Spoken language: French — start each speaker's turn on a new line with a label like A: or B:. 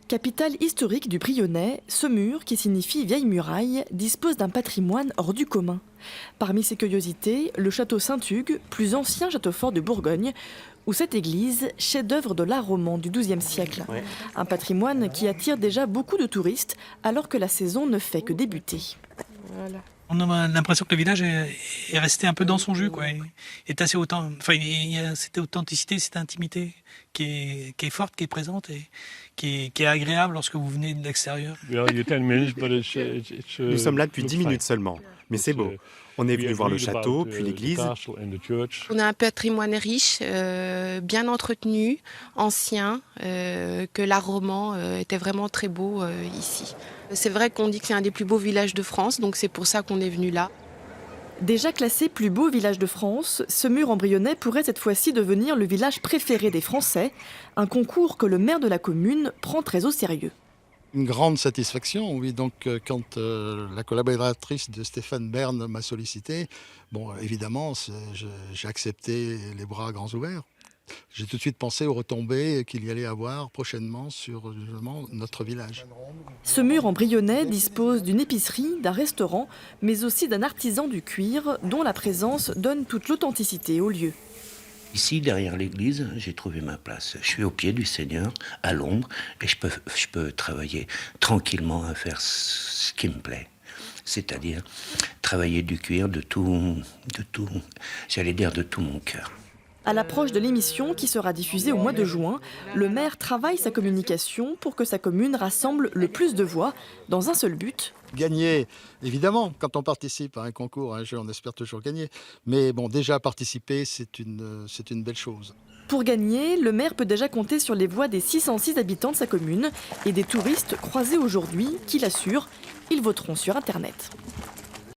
A: Capitale historique du Brionnais, Saumur, qui signifie vieille muraille, dispose d'un patrimoine hors du commun. Parmi ses curiosités, le château Saint-Hugues, plus ancien château fort de Bourgogne, ou cette église, chef-d'œuvre de l'art roman du XIIe siècle. Un patrimoine qui attire déjà beaucoup de touristes alors que la saison ne fait que débuter.
B: Voilà.
C: On a l'impression que le village est resté un peu dans son jus, quoi. Il est assez il y a cette authenticité, cette intimité qui est forte, qui est présente et qui est agréable lorsque vous venez de l'extérieur.
D: Nous sommes là depuis 10 minutes seulement, mais c'est beau. On est venu voir le château, puis l'église.
B: On a un patrimoine riche, bien entretenu, ancien, que l'art roman était vraiment très beau ici. C'est vrai qu'on dit que c'est un des plus beaux villages de France, donc c'est pour ça qu'on est venu là.
A: Déjà classé plus beau village de France, Saumur-en-Brionnais pourrait cette fois-ci devenir le village préféré des Français, un concours que le maire de la commune prend très au sérieux.
E: Une grande satisfaction, oui. Donc, quand la collaboratrice de Stéphane Bern m'a sollicité, bon, évidemment, j'ai accepté les bras grands ouverts. J'ai tout de suite pensé aux retombées qu'il y allait avoir prochainement sur justement, notre village.
A: Saumur-en-Brionnais dispose d'une épicerie, d'un restaurant, mais aussi d'un artisan du cuir dont la présence donne toute l'authenticité au lieu.
F: Ici, derrière l'église, j'ai trouvé ma place. Je suis au pied du Seigneur, à l'ombre, et je peux travailler tranquillement à faire ce qui me plaît. C'est-à-dire travailler du cuir, de tout, j'allais dire de tout mon cœur.
A: À l'approche de l'émission qui sera diffusée au mois de juin, le maire travaille sa communication pour que sa commune rassemble le plus de voix dans un seul but.
E: Gagner, évidemment, quand on participe à un concours, à un jeu, on espère toujours gagner. Mais bon, déjà participer, c'est une belle chose.
A: Pour gagner, le maire peut déjà compter sur les voix des 606 habitants de sa commune et des touristes croisés aujourd'hui qui l'assurent, ils voteront sur Internet.